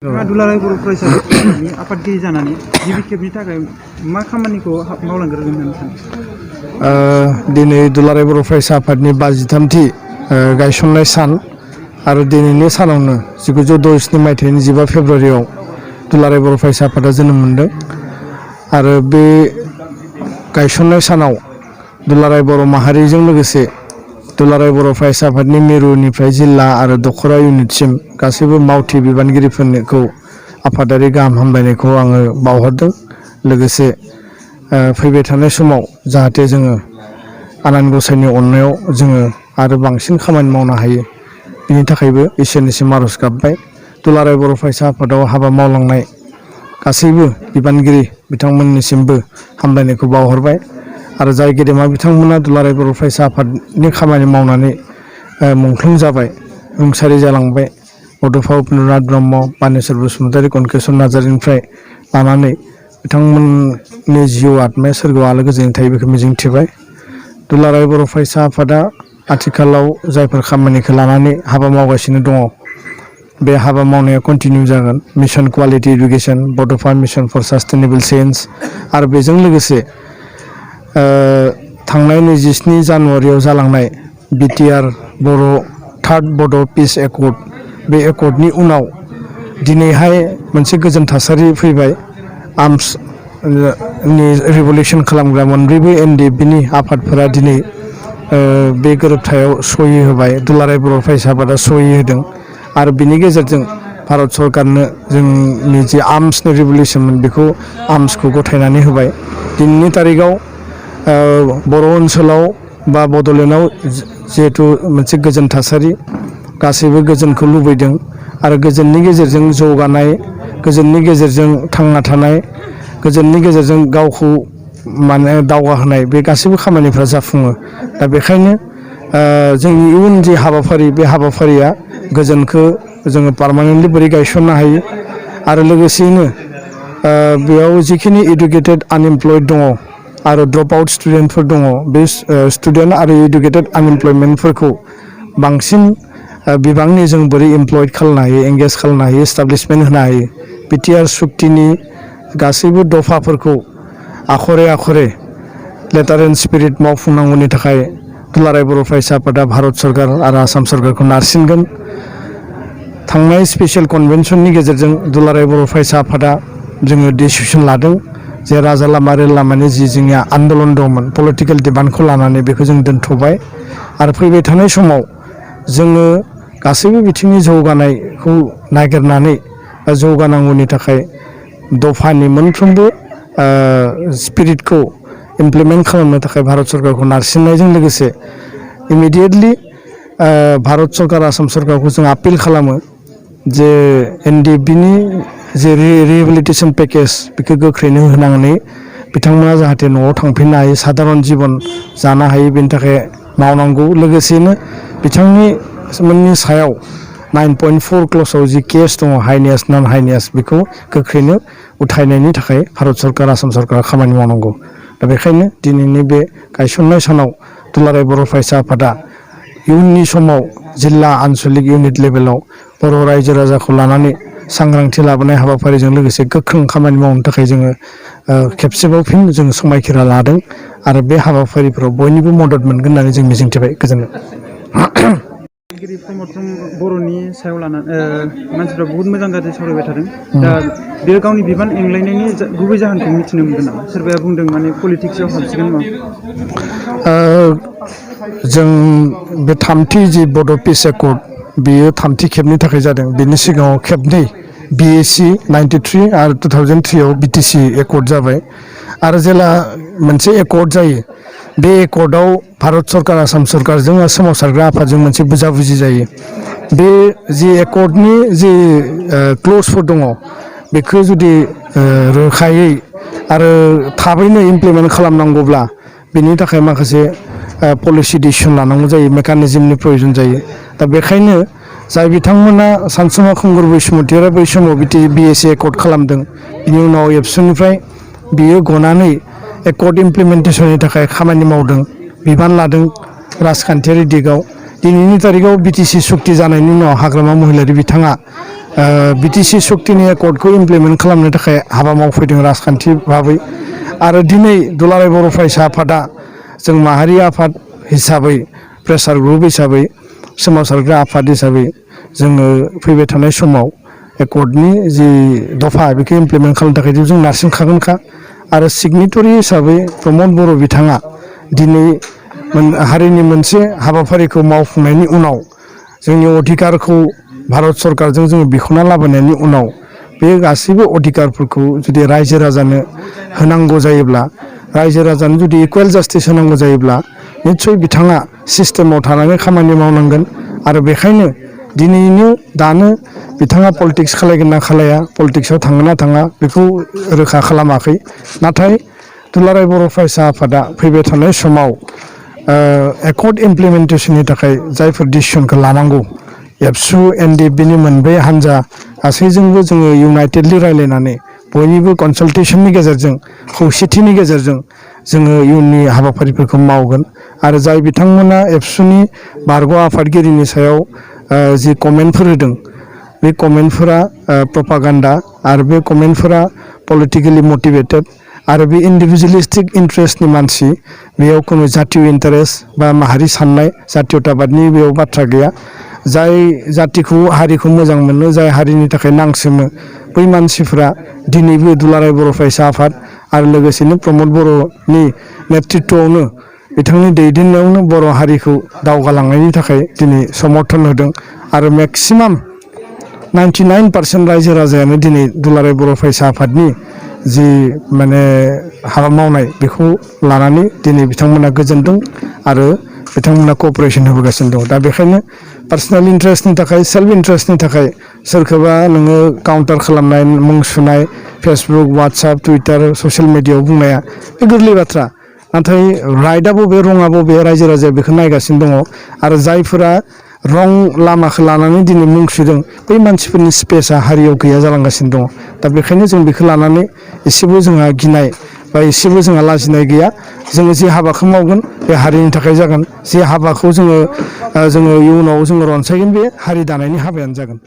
दुलाराय बर' फरायसालिनि आफादगिरि जानानै गिबि खेबनि थाखाय मा खामानिखौ मावलांग्रोगोन होननानै सानो? दिनै दुलाराय बर' फरायसा आफादनि 53थि गायसननाय सान आरो दिनैनि सानावनो 1967 मायथाइनि 15 फेब्रुवारियाव दुलाराय बर' फरायसा आफादा जोनोम मोन्दों आरो बे गायसननाय सानाव दुलाराय बर' माहारिजों लोगोसे दुलाराय बर' फरायसा आफादनि मिरुनिफ्राय जिल्ला आरो दखरा इउनिटसिम गासैबो मावथि बिबानगिरिफोरखौ आफादारि गाहाम हामलायनायखौ आङो बावहरदों। लोगोसे फैबाय थानाय समाव जाहाथे जोङो आनान गसाइनि अननायाव जोङो आरो बांसिन खामानि मावनो हायो बिनि थाखायबो इसोरनिसिम आरज गाबबाय। दुलाराय बर' फरायसा आफादाव हाबा मावलांनाय गासैबो बिबानगिरि बिथांमोननिसिमबो हामलायनायखौ बावहरबाय आरो जाय गेदेमा बिथांमोना दुलाराय बर' फरायसा आफादनि खामानि मावनानै मुंख्लं जाबाय, रुंसारि जालांबाय, बड'फा उपेन्द्रनाथ ब्रह्म, बानेश्वर बसुमतारी, कनकेश्वर नार्जारीनिफ्राय लानानै बिथांमोननि जिउ आत्माया सोरगोआव आलो गोजोनै थायो बेखौ मिजिंथिबाय। दुलाराय बर' फरायसा आफादा आथिखालाव जायफोर खामानिखौ लानानै हाबा मावगासिनो दङ बे हाबा मावनाया कन्टिनिउ जागोन। मिशन कुवालिटि इडुकेसन, बड'फा मिशन फर सास्टेनेबल चेन्ज आरो बेजों लोगोसे थांनाय 27 जानुवारियाव जालांनाय बिटिआर बर' थार्ड बड' पिस एकर्ड, बे एकर्डनि उनाव दिनैहाय मोनसे गोजोन थासारि फैबाय। आर्मसनि रिभलिउसन खालामग्रा मोनब्रैबो एनडिएफबिनि आफादफोरा दिनै बे गोरोबथायाव सहि होबाय। दुलाराय बर' फरायसा आफादा सहि होदों आरो बिनि गेजेरजों भारत सरकारनो जोंनि जे आर्मसनि रिभलिउसनमोन बेखौ आर्मसखौ गथायनानै होबाय। दिनैनि तारिखाव बर' ओनसोलाव बा बड'लेण्डआव जिहेथु मोनसे गोजोन थासारि, गासैबो गोजोनखौ लुबैदों आरो गोजोननि गेजेरजों जौगानाय, गोजोननि गेजेरजों थांना थानाय, गोजोननि गेजेरजों गावखौ दावगाहोनाय बे गासैबो खामानिफ्रा जाफुङो। दा बेखायनो जोंनि इयुन जे हाबाफारि बे हाबाफारिया गोजोनखौ जोङो पार्मानेन्टलि बोरै गायसननो हायो आरो लोगोसेयैनो बेयाव जिखिनि इडुकेटेड आनइमप्लयड दङ आरो ड्रप आउट स्टुडेन्टफोर दङ, बे स्टुडेन्ट आरो इडुकेटेड आनइमप्लयमेन्टफोरखौ बांसिन बिबांनि जों बोरै इमप्लयड खालामनो हायो, एंगेज खालामनो हायो, एस्टाब्लिशमेन्ट होनो हायो। बिटिआर सुक्तिनि गासैबो दफाफोरखौ Akhare Akhare letter and spirit मावफुंनांगौनि थाखाय दुलाराय बर' फरायसा आफादा भारत सरकार आरो आसाम सरकारखौ नारसिनगोन। थांनाय स्पेसियेल कनभेनसननि गेजेरजों दुलाराय बर' फरायसा आफादा जोङो डिसिसन लादों जे राजा लामा रेल लामानि जि जोंनिया आन्दलन दंमोन पलिटिकेल डिमान्डखौ लानानै बेखौ जों दोनथ'बाय आरो फैबाय थानाय समाव जोङो गासैबो बिथिंनि जौगानायखौ नागिरनानै जौगानांगौनि थाखाय दफानि मोनफ्रोमबो स्पिरिटखौ इमप्लिमेन्ट खालामनो थाखाय भारत सरकारखौ नारसिननायजों लोगोसे इमिडियेटलि भारत सरकार आसाम सरकारखौ जों आपिल खालामो जे एनडिएफबिनि जे रिहेबिलिटेसन पेकेज बेखौ गोख्रैनो होनानै बिथांमोना जाहाथे न'आव थांफिननो हायो, साधारन जिबन जानो हायो, बेनि थाखाय मावनांगौ। लोगोसेनो बिथांमोननि सायाव 9.4 क्लसाव जि केस दङ हाइनियास नन हाइनियास बेखौ गोख्रैनो उथायनायनि थाखाय भारत सरकार आसाम सरकारा खामानि मावनांगौ। दा बेखायनो दिनैनि बे गायसननाय सानाव दुलाराय बर' फरायसा आफादा इयुननि समाव जिल्ला आनसलिक इउनिट लेभेलाव बर' रायजो राजाखौ लानानै सांग्रांथि लाबोनाय हाबाफारिजों लोगोसे गोख्रों खामानि मावनो थाखाय जोङो खेबसेबाव फिन जों समायखिरा लादों आरो बे हाबाफारिफोराव बयनिबो मदद मोनगोन होननानै जों मिजिंथिबाय। गोजोननाय। प्रमद बर'नि सायाव लानानै मानसिफ्रा बहुत मोजां गाज्रि सावरायबाय थादों। दा बेयो गावनि बिबान एंलायनायनि गुबै जाहोनखौ मिथिनो मोनगोन नामा? सोरबाया बुंदों माने पलिटिक्सआव हाबसिगोन मा? जों बे थामथि जि बड' पिस एकर्ड बेयो थामथि खेबनि थाखाय जादों। बेनि सिगाङाव खेबनै BAC 93 आरो 2003आव BTC एकर्ड जाबाय आरो जेला मोनसे एकर्ड जायो बे एकर्डआव भारत सरकार आसाम सरकारजों सोमावसारग्रा आफादजों मोनसे बुजाबुजि जायो। बे जि एकर्डनि जि क्लजफोर दङ बेखौ जुदि रोखायै आरो थाबैनो इमप्लिमेन्ट खालामनांगौब्ला बेनि थाखाय माखासे पलिसि डिसिसन लानांगौ जायो, मेकानिजमनि प्रयजन जायो। दा बेखायनो जाय बिथांमोना सानसुमा खुंगुर बैसुमतिया बै समाव BAC एकर्ड खालामदों, बिनि उनाव एबसुनिफ्राय बियो गनानै एकर्ड इमप्लिमेन्टेसननि थाखाय खामानि मावदों, बिबान लादों राजखान्थियारि दिगाव। दिनैनि तारिखाव BTC सुक्ति जानायनि उनाव हाग्रामा महिलारि बिथाङा बिटिसि सक्तिनि एकर्डखौ इमप्लिमेन्ट खालामनो थाखाय हाबा मावफैदों राजखान्थि भाबै आरो दिनै दुलाराय बर' फरायसा आफादा जों माहारि आफाद हिसाबै प्रेसार ग्रुप हिसाबै सोमावसारग्रा आफाद हिसाबै जोङो फैबाय थानाय समाव एकर्डनि जि दफा बेखौ इमप्लिमेन्ट खालामनो थाखाय जों नारसिनखागोनखा आरो सिगनेटरि हिसाबै प्रमद बर' बिथाङा दिनै हारिनि मोनसे हाबाफारिखौ मावफुंनायनि उनाव जोंनि अधिकारखौ भारत सरकारजों जोङो बिख'ना लाबोनायनि उनाव बे गासैबो अधिकारफोरखौ जुदि रायजो राजानो होनांगौ जायोब्ला रायजो राजानो जुदि इकुवेल जास्टिस होनांगौ जायोब्ला निस्सय बिथाङा सिस्टेमाव थानानै खामानि मावनांगोन आरो बेखायनो दिनैनो दानो बिथाङा पलिटिक्स खालायगोन ना खालाया पलिटिक्सआव थाङो ना थाङा बेखौ रोखा खालामाखै नाथाय दुलाराय बर' फरायसा आफादा फैबाय थानाय समाव एकर्ड इमप्लिमेन्टेसननि थाखाय जायफोर डिसिसनखौ लानांगौ एबसु एनडिएफबिनि मोनब्रै हान्जा गासैजोंबो जोङो इउनाइटेडलि रायज्लायनानै बयनिबो कनसालटेसननि गेजेरजों खौसेथिनि गेजेरजों जोङो इयुननि हाबाफारिफोरखौ मावगोन आरो जाय बिथांमोना एबसुनि बारग' आफादगिरिनि सायाव जि कमेन्टफोर होदों बे कमेन्टफोरा प्रपागान्डा आरो बे कमेन्टफोरा पलिटिकेलि मटिभेटेड आरो बे इन्डिभिजुवेलिस्टिक इन्टारेस्टनि मानसि बेयाव खुनु जातीय इन्टारेस्ट बा माहारि साननाय जातीयताबादनि बेयाव बाथ्रा गैया जाय जातिखौ हारिखौ मोजां मोनो जाय हारिनि थाखाय नांसोमो बै मानसिफ्रा दिनैबो दुलाराय बर' फरायसा आफाद आरो लोगोसेनो प्रमद बर'नि नेतृत्वआवनो बिथांनि दैदेननायावनो बर' हारिखौ दावगालांनायनि थाखाय दिनै समर्थन होदों आरो मेक्सिमाम 99% रायजो राजायानो दिनै दुलाराय बर' फरायसा आफादनि जि माने हाबा मावनाय बेखौ लानानै दिनै बिथांमोना गोजोनदों आरो बिथांमोना कअपारेसन होबोगासिनो दं दा बेखायनो पार्सनेल इन्टारेस्टनि थाखाय सेल्फ इन्टारेस्टनि थाखाय सोरखौबा नोङो काउन्टार खालामनाय मुं सुनाय फेसबुक वाट्सएप टुइटार ससियेल मिडियायाव बुंनाया बे गोरलै बाथ्रा नाथाय राइटआ बबे रङा बबे रायजो राजाया बेखौ नायगासिनो दङ आरो जायफोरा रं लामाखौ लानानै दिनै मुं सुदों बै मानसिफोरनि स्पेसा हारियाव गैया जालांगासिनो दङ दा बेखायनो जों बेखौ लानानै एसेबो जोंहा गिनाय बा एसेबो जोंहा लाजिनाय गैया जोङो जे हाबाखौ मावगोन बे हारिनि थाखाय जागोन जे हाबाखौ जोङो इयुनाव जोङो रनसायगोन बे हारि दानायनि हाबायानो जागोन